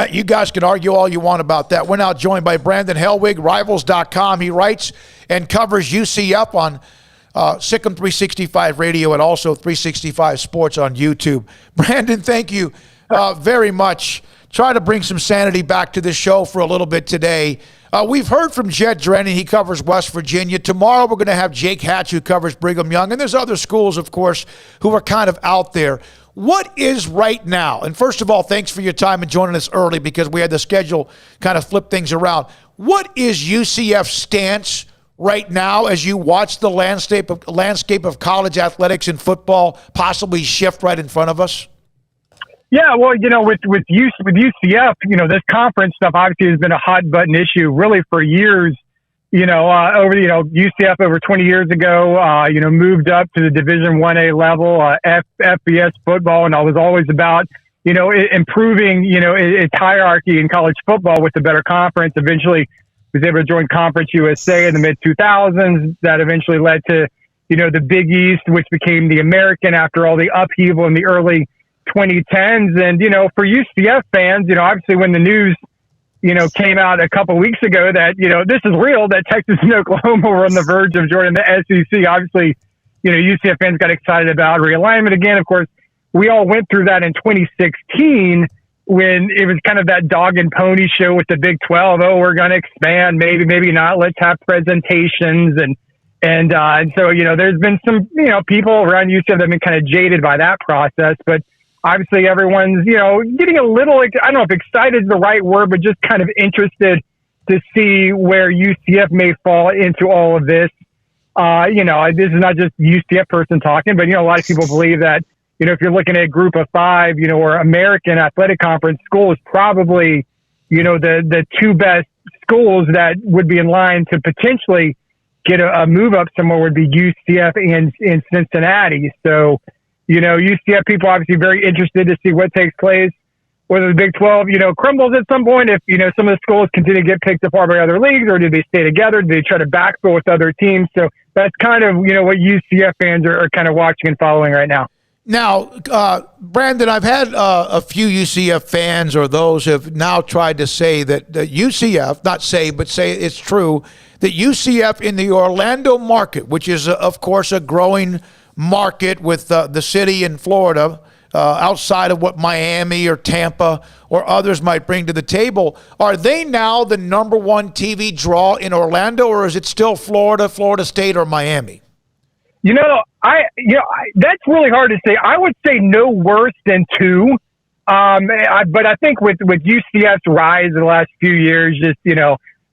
You guys can argue all you want about that. We're now joined by Brandon Helwig, Rivals.com. He writes and covers UCF on SicEm365 Radio and also 365 Sports on YouTube. Brandon, thank you very much. Try to bring some sanity back to the show for a little bit today. We've heard from Jed Drennan. He covers West Virginia. Tomorrow we're going to have Jake Hatch, who covers Brigham Young. And there's other schools, of course, who are kind of out there. What is right now? And first of all, thanks for your time and joining us early because we had the schedule kind of flip things around. What is UCF's stance right now as you watch the landscape of college athletics and football possibly shift right in front of us? Yeah, well, with UCF, this conference stuff obviously has been a hot button issue really for years. UCF over 20 years ago, moved up to the Division 1A level, FBS football, and I was always about, improving, its hierarchy in college football with the better conference. Eventually was able to join Conference USA in the mid-2000s. That eventually led to, the Big East, which became the American after all the upheaval in the early 2010s. And, for UCF fans, obviously when the news came out a couple weeks ago that, this is real, that Texas and Oklahoma were on the verge of joining the SEC. Obviously, UCF fans got excited about realignment again. Of course, we all went through that in 2016 when it was kind of that dog and pony show with the Big 12. Oh, we're going to expand. Maybe not. Let's have presentations. And so, there's been some, people around UCF that have been kind of jaded by that process, but obviously, everyone's, getting a little, I don't know if excited is the right word, but just kind of interested to see where UCF may fall into all of this. This is not just UCF person talking, but, a lot of people believe that, if you're looking at a group of five, or American Athletic Conference school is probably, the two best schools that would be in line to potentially get a move up somewhere would be UCF and Cincinnati. So, UCF people obviously very interested to see what takes place, whether the Big 12, crumbles at some point, if, some of the schools continue to get picked apart by other leagues, or do they stay together? Do they try to backfill with other teams? So that's kind of, what UCF fans are kind of watching and following right now. Now, Brandon, I've had a few UCF fans or those have now tried to say that UCF, not say, but say it's true, that UCF in the Orlando market, which is, of course, a growing market with the city in Florida, outside of what Miami or Tampa or others might bring to the table. Are they now the number one TV draw in Orlando, or is it still Florida, Florida State, or Miami? That's really hard to say. I would say no worse than two. But I think with UCF's rise in the last few years, just,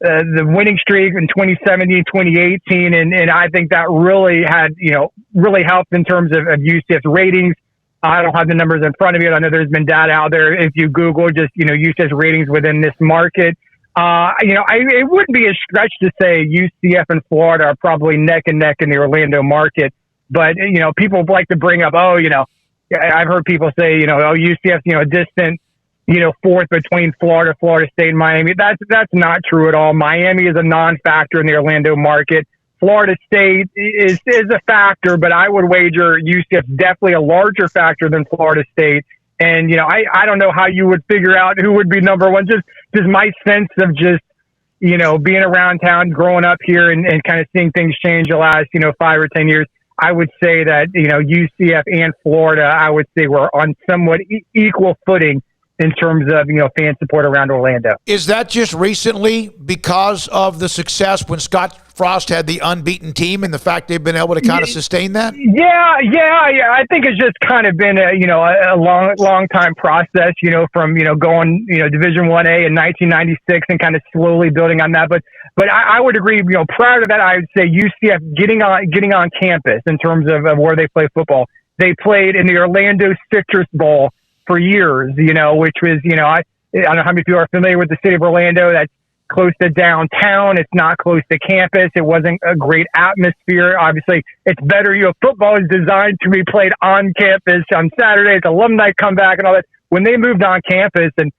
the winning streak in 2017, 2018, and I think that really had, really helped in terms of UCF's ratings. I don't have the numbers in front of me. I know there's been data out there. If you Google just, UCF's ratings within this market, it wouldn't be a stretch to say UCF and Florida are probably neck and neck in the Orlando market. But, people like to bring up, I've heard people say, UCF's, a distant, fourth between Florida State, and Miami. That's not true at all. Miami is a non-factor in the Orlando market. Florida State is a factor, but I would wager UCF's definitely a larger factor than Florida State. And, I don't know how you would figure out who would be number one. Just my sense of just, being around town, growing up here and kind of seeing things change the last, 5 or 10 years. I would say that, UCF and Florida, I would say we're on somewhat equal footing in terms of, fan support around Orlando. Is that just recently because of the success when Scott Frost had the unbeaten team and the fact they've been able to kind of sustain that? Yeah. I think it's just kind of been a long time process, from, going, Division 1A in 1996 and kind of slowly building on that. But I would agree, prior to that, I would say UCF getting on campus in terms of where they play football. They played in the Orlando Citrus Bowl for years, which was, I don't know how many people are familiar with the city of Orlando. That's close to downtown. It's not close to campus. It wasn't a great atmosphere. Obviously, it's better. Football is designed to be played on campus on Saturdays, alumni come back and all that. When they moved on campus in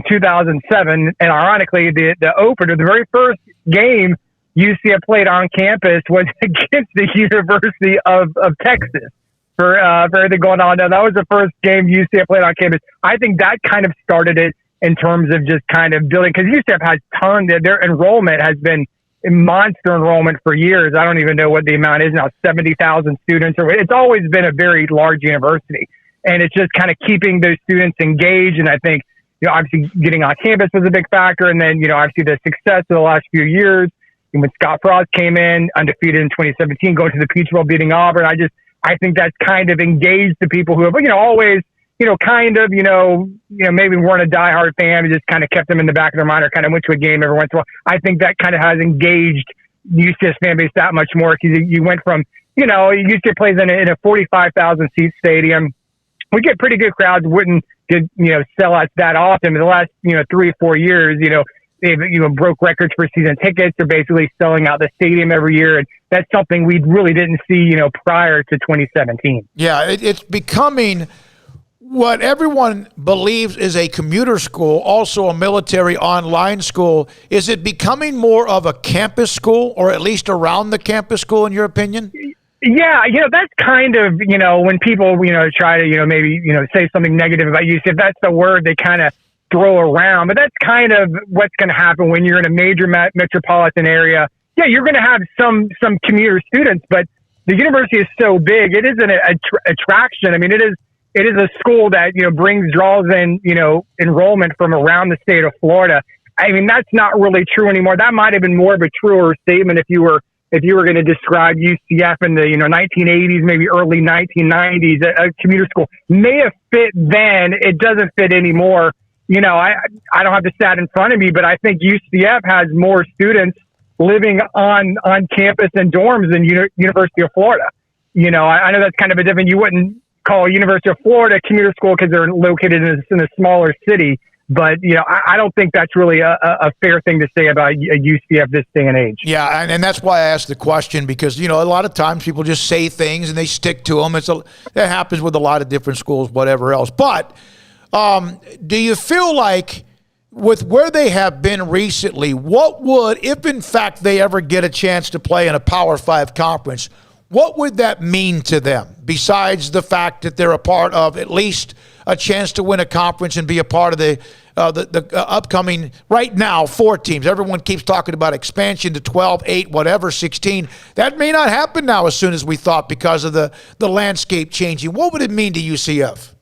2007, and ironically, the opener, the very first game UCF played on campus was against the University of Texas. For everything going on now. That was the first game UCF played on campus. I think that kind of started it. in terms of just kind of building, because UCF has tons. Their enrollment has been monster enrollment for years. I don't even know what the amount is now, 70,000 students, or it's always been a very large university. And it's just kind of keeping those students engaged. And I think, obviously getting on campus was a big factor. And then, obviously the success of the last few years, and when Scott Frost came in, undefeated in 2017, going to the Peach Bowl, beating Auburn, I think that's kind of engaged the people who have, always, maybe weren't a diehard fan, and just kind of kept them in the back of their mind, or kind of went to a game every once in a while. I think that kind of has engaged UCF fan base that much more, because you went from, UCF plays in a 45,000 seat stadium. We get pretty good crowds, wouldn't get, sellouts that often. In the last, 3 or 4 years, they've, broke records for season tickets. They're basically selling out the stadium every year. And that's something we really didn't see, prior to 2017. Yeah, it's becoming what everyone believes is a commuter school, also a military online school. Is it becoming more of a campus school, or at least around the campus school, in your opinion? Yeah, that's kind of, when people, try to, maybe, say something negative about UCF, that's the word they kind of throw around. But that's kind of what's going to happen when you're in a major metropolitan area. Yeah, you're going to have some commuter students, but the university is so big, it isn't an attraction. I mean, it is a school that, draws in, enrollment from around the state of Florida. I mean, that's not really true anymore. That might have been more of a truer statement if you were going to describe UCF in the 1980s, maybe early 1990s. A commuter school may have fit then. It doesn't fit anymore. I don't have the stat in front of me, but I think UCF has more students living on campus in dorms than University of Florida. I know that's kind of a different. You wouldn't call University of Florida a commuter school because they're located in a smaller city. But, I don't think that's really a fair thing to say about UCF this day and age. Yeah, and that's why I asked the question, because, a lot of times people just say things and they stick to them. That happens with a lot of different schools, whatever else. But do you feel like with where they have been recently, what would, if in fact they ever get a chance to play in a Power 5 conference, what would that mean to them, besides the fact that they're a part of at least a chance to win a conference and be a part of the upcoming, right now, 4 teams? Everyone keeps talking about expansion to 12, 8, whatever, 16. That may not happen now as soon as we thought, because of the landscape changing. What would it mean to UCF?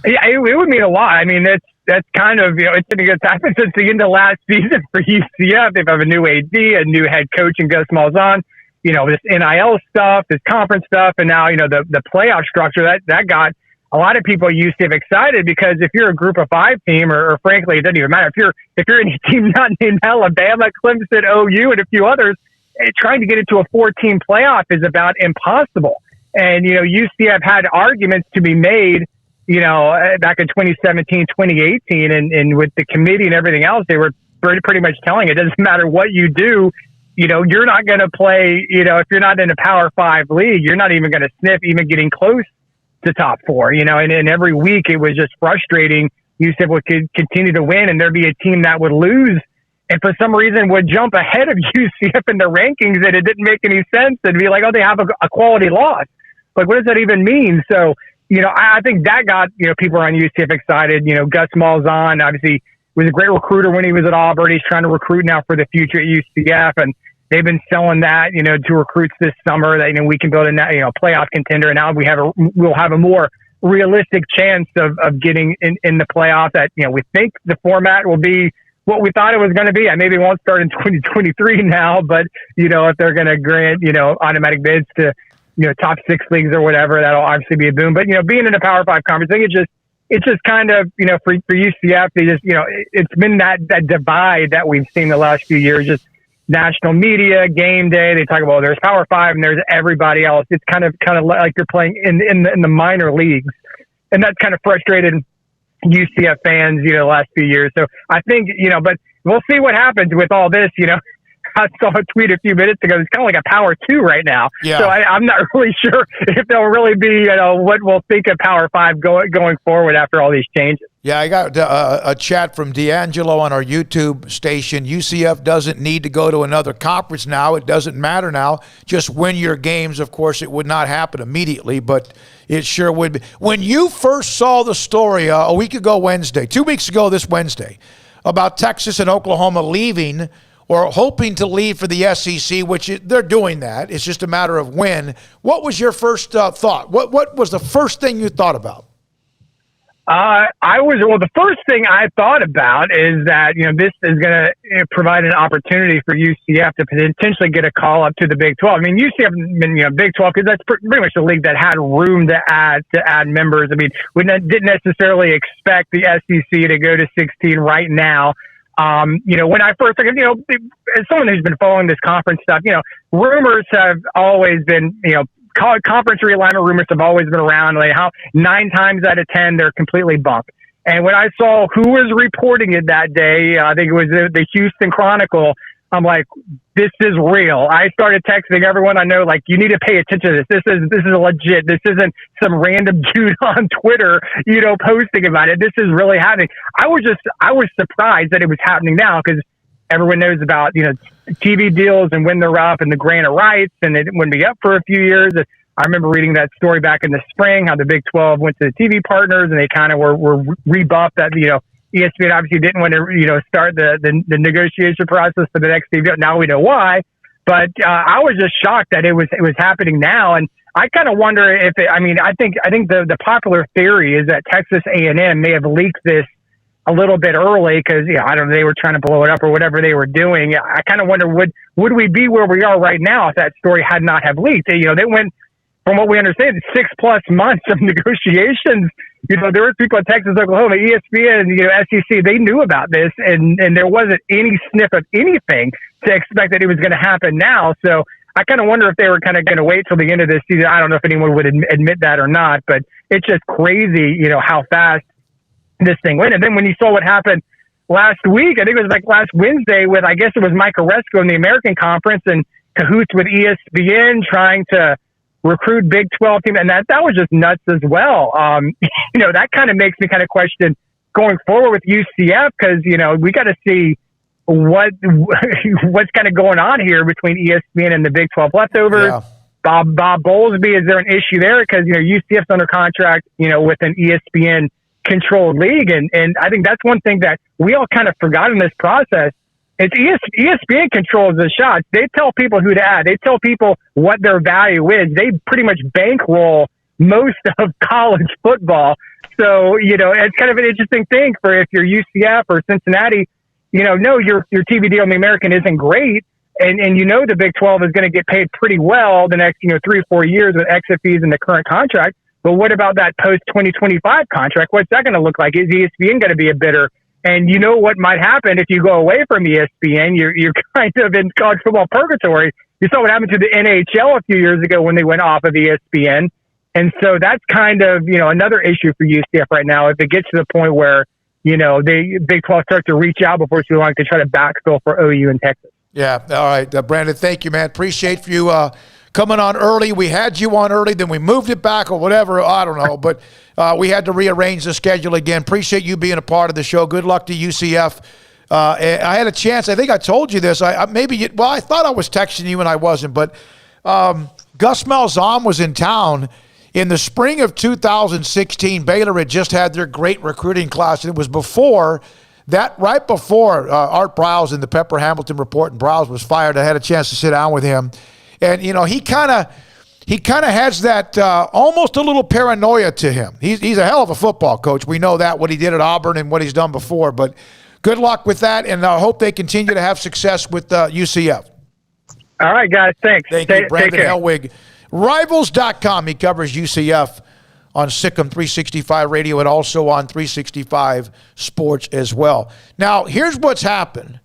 Yeah, it would mean a lot. I mean, that's kind of, it's happened since the end of last season for UCF. They have a new AD, a new head coach in Gus Malzahn. This NIL stuff, this conference stuff, and now, the playoff structure, that got a lot of people at UCF excited, because if you're a group of 5 team, or frankly, it doesn't even matter. If you're any team not named Alabama, Clemson, OU, and a few others, trying to get into a 4-team playoff is about impossible. And, UCF had arguments to be made, back in 2017, 2018, and with the committee and everything else, they were pretty much telling it doesn't matter what you do. You're not going to play, if you're not in a Power 5 league, you're not even going to sniff even getting close to top 4, and every week it was just frustrating. UCF would continue to win, and there'd be a team that would lose, and for some reason would jump ahead of UCF in the rankings, and it didn't make any sense. It'd be like, oh, they have a quality loss. Like, what does that even mean? So, I think that got, people on UCF excited. Gus Malzahn, obviously, was a great recruiter when he was at Auburn. He's trying to recruit now for the future at UCF, and they've been selling that, to recruits this summer, that, we can build a, playoff contender. And now we'll have a more realistic chance of getting in the playoff. That, we think the format will be what we thought it was going to be. I maybe won't start in 2023 now, but, if they're going to grant, automatic bids to, top 6 leagues or whatever, that'll obviously be a boom. But, being in a Power 5 conference, I think it's just kind of, for UCF, they just, it's been that divide that we've seen the last few years, just national media, game day. They talk about, there's Power 5 and there's everybody else. It's kind of like you're playing in the minor leagues. And that's kind of frustrated UCF fans, the last few years. So I think, but we'll see what happens with all this, I saw a tweet a few minutes ago. It's kind of like a Power 2 right now. Yeah. So I'm not really sure if they'll really be, what we'll think of Power 5 going forward after all these changes. Yeah, I got a chat from D'Angelo on our YouTube station. UCF doesn't need to go to another conference now. It doesn't matter now. Just win your games. Of course, it would not happen immediately, but it sure would be. When you first saw the story a week ago Wednesday, 2 weeks ago this Wednesday, about Texas and Oklahoma leaving or hoping to leave for the SEC, which they're doing that. It's just a matter of when. What was your first thought? What was the first thing you thought about? The first thing I thought about is that, this is going to provide an opportunity for UCF to potentially get a call up to the Big 12. I mean, UCF, Big 12, because that's pretty much the league that had room to add members. I mean, we didn't necessarily expect the SEC to go to 16 right now. When I first, as someone who's been following this conference stuff, rumors have always been, conference realignment rumors have always been around. Like how 9 times out of 10 they're completely bunk. And when I saw who was reporting it that day, I think it was the Houston Chronicle. I'm like, this is real. I started texting everyone I know, like, you need to pay attention to this. This is legit. This isn't some random dude on Twitter, posting about it. This is really happening. I was surprised that it was happening now because everyone knows about, TV deals and when they're up and the grant of rights, and it wouldn't be up for a few years. I remember reading that story back in the spring, how the Big 12 went to the TV partners and they kind of were rebuffed that, ESPN obviously didn't want to, start the negotiation process for the next TV. Now we know why, but I was just shocked that it was happening now. And I kind of wonder if I think the popular theory is that Texas A&M may have leaked this a little bit early because, I don't know, they were trying to blow it up or whatever they were doing. I kind of wonder, would we be where we are right now if that story had not have leaked? They went, from what we understand, 6+ months of negotiations. There were people in Texas, Oklahoma, ESPN, SEC, they knew about this, and there wasn't any sniff of anything to expect that it was going to happen now. So I kind of wonder if they were kind of going to wait till the end of this season. I don't know if anyone would admit that or not, but it's just crazy, how fast this thing went. And then when you saw what happened last week, I think it was like last Wednesday with, I guess it was Mike Oresco in the American Conference and cahoots with ESPN trying to recruit Big 12 team. And that was just nuts as well. That kind of makes me kind of question going forward with UCF because, we got to see what's kind of going on here between ESPN and the Big 12 leftovers. Yeah. Bob Bowlesby, is there an issue there? Because, UCF's under contract, with an ESPN controlled league. And I think that's one thing that we all kind of forgot in this process. It's ESPN controls the shots. They tell people who to add. They tell people what their value is. They pretty much bankroll most of college football. So, it's kind of an interesting thing for if you're UCF or Cincinnati, no, your TV deal in the American isn't great. And the Big 12 is going to get paid pretty well the next, 3 or 4 years with exit fees in the current contract. But what about that post-2025 contract? What's that going to look like? Is ESPN going to be a bidder? And what might happen if you go away from ESPN? You're kind of in college football purgatory. You saw what happened to the NHL a few years ago when they went off of ESPN. And so that's kind of, another issue for UCF right now. If it gets to the point where, the Big 12 starts to reach out before too long to try to backfill for OU in Texas. Yeah. All right. Brandon, thank you, man. Appreciate you coming on early. We had you on early, then we moved it back or whatever. I don't know. But we had to rearrange the schedule again. Appreciate you being a part of the show. Good luck to UCF. I had a chance. I think I told you this. I thought I was texting you and I wasn't. But Gus Malzahn was in town in the spring of 2016. Baylor had just had their great recruiting class. And it was before that, right before Art Browse in the Pepper Hamilton report and Browse was fired. I had a chance to sit down with him. And, he kind of has that almost a little paranoia to him. He's a hell of a football coach. We know that, what he did at Auburn and what he's done before. But good luck with that, and I hope they continue to have success with UCF. All right, guys. Thanks. Thank you, Brandon Helwig. Rivals.com. He covers UCF on SicEm365 Radio and also on 365 Sports as well. Now, here's what's happened.